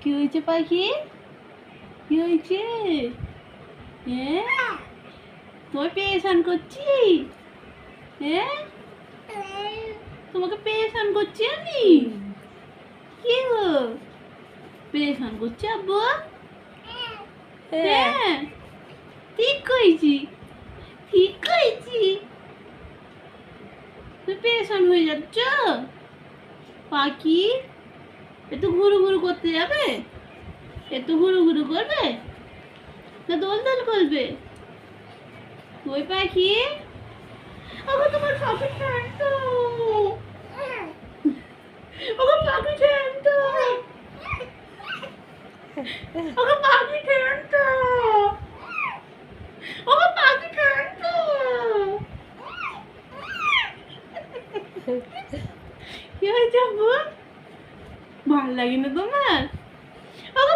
কি হয়েছে পাখি? কি হয়েছে? হ্যাঁ, তুই পেরেশান করছিস? হ্যাঁ, তোমাকে পেরেশান করছি আমি? কি গো, পেরেশান করছি আব্বু? হ্যাঁ, ঠিক কইছি, ঠিক কইছি। তুই পেরেশান হয়ে যাচ্ছ পাখি? একটু ঘুরু ঘুরু করতে যাবে? একটু ঘুরু ঘুরু করবে না দোল দোল করবে? ওই পাখি, ওগো তোমার পাখি ঠ্যাংট, ওগো পাখি ঠ্যাংট, ওগো পাখি ঠ্যাংট, ওগো পাখি ঠ্যাংট। কি হয়েছে আব্বু? ভাল লাগে না তোমার? ওগো